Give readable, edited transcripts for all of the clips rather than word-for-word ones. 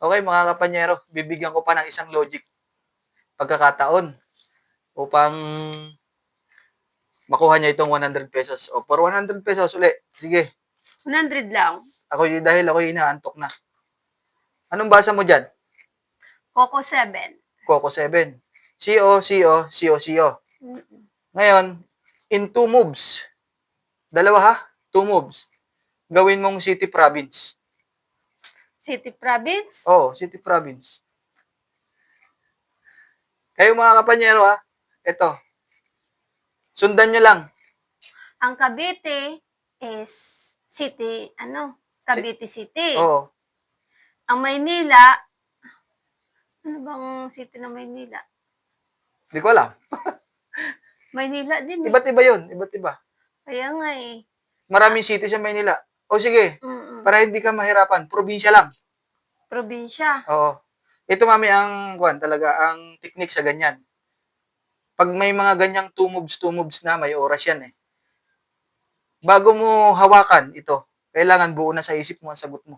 Okay, mga kapanyero, bibigyan ko pa ng isang logic pagkakataon upang makuha niya itong 100 pesos. O, for 100 pesos uli. Sige, 100 lang. dahil ako inaantok na. Anong basa mo dyan? Coco 7. Coco 7. CO. Ngayon, in 2 moves. Dalawa ha? 2 moves. Gawin mong city province. City province? Oh, city province. Kayo mga kapanyero ha, ito. Sundan nyo lang. Ang Cavite is city, Cavite City. Oo. Ang Maynila, ano bang city ng Maynila? Hindi ko alam. Maynila din Iba't iba yun. Iba't iba. Kaya nga eh. Maraming city sa Maynila. O sige, para hindi ka mahirapan, probinsya lang. Probinsya. Oo. Ito mami ang technique sa ganyan. Pag may mga ganyang 2 moves na, may oras yan eh. Bago mo hawakan ito, kailangan buo na sa isip mo ang sagot mo.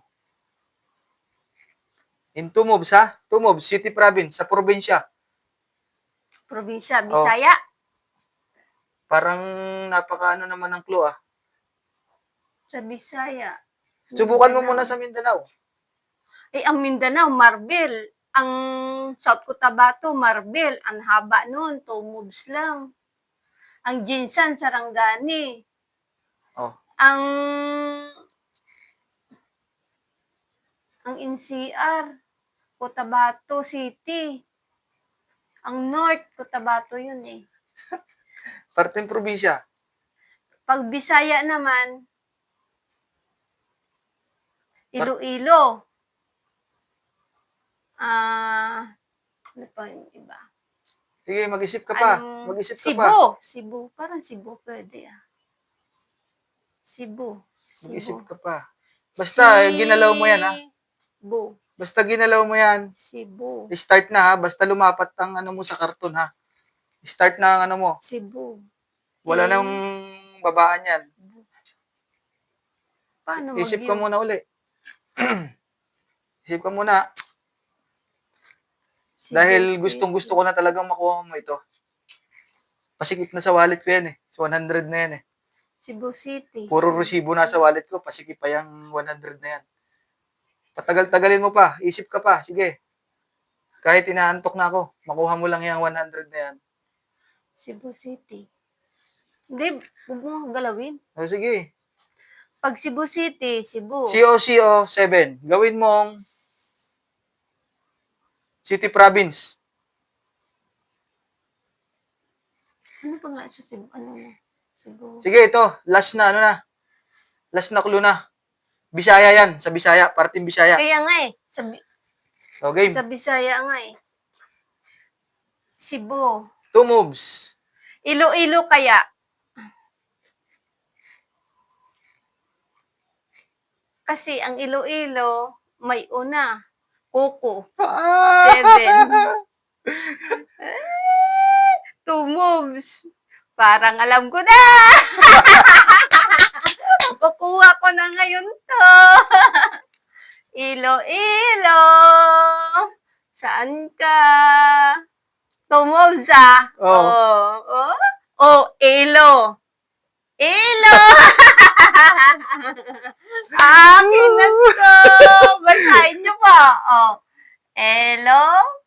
In 2 moves ha? 2 moves, city province, sa probinsya. Probinsya, Bisaya. Parang napakaano naman ang clue ah. Sa Bisaya. Subukan mo muna sa Mindanao. Ang Mindanao, Marbel. Ang South Cotabato, Marbel. Ang haba nun, 2 moves lang. Ang Jinsan, Sarangani. Oh. Ang NCR, Cotabato City. Ang North, Cotabato yun eh. Parteng probinsya. Pag Bisaya naman, Iloilo. Ano pa yung iba? Sige, mag-isip ka pa. Mag-isip ka pa. Cebu. Parang Cebu pwede ah. Cebu. Mag-isip ka pa. Basta, ginalaw mo yan ha. Cebu. Basta ginalaw mo yan. Cebu. Start na ha. Basta lumapat ang ano mo sa karton ha. Start na ang ano mo. Cebu. Wala nang babaan yan. Paano Isip ka muna uli. Isip ka muna. Dahil gustong-gusto ko na talagang makuha mo ito. Pasikip na sa wallet ko yan eh. So 100 na yan eh. Cebu City. Puro resibo na sa wallet ko. Pasikip pa yung 100 na yan. Patagal-tagalin mo pa. Isip ka pa. Sige. Kahit inaantok na ako, makuha mo lang yung 100 na yan. Cebu City. Hindi, huwag mo galawin. O sige. Pag Cebu City, Cebu. CO 7. Gawin mong city province. Ano pa nga sa Cebu? Cebu. Sige, ito. Last na Last na clue na. Bisaya yan. Sa Bisaya. Parting Bisaya. Kaya nga eh. Game. Sa Bisaya nga eh. Cebu. 2 moves. Iloilo kaya. Kasi ang Iloilo, may una. Coco. 7. 2 moves. Parang alam ko na. Pakuha ko na ngayon to. Iloilo. Saan ka? 2 moves ah. Ilo. Ilo. Akin na to. Basahin nyo pa.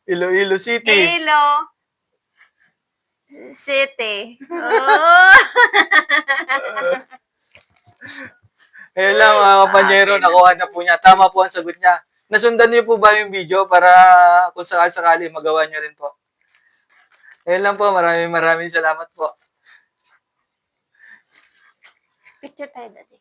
Iloilo City. Ilo City. Ayun lang mga kapanyero, nakuha na po niya. Tama po ang sagot niya. Nasundan niyo po ba yung video para kung sakali magawa niyo rin po? Ayun lang po, maraming salamat po. Picture tayo dati.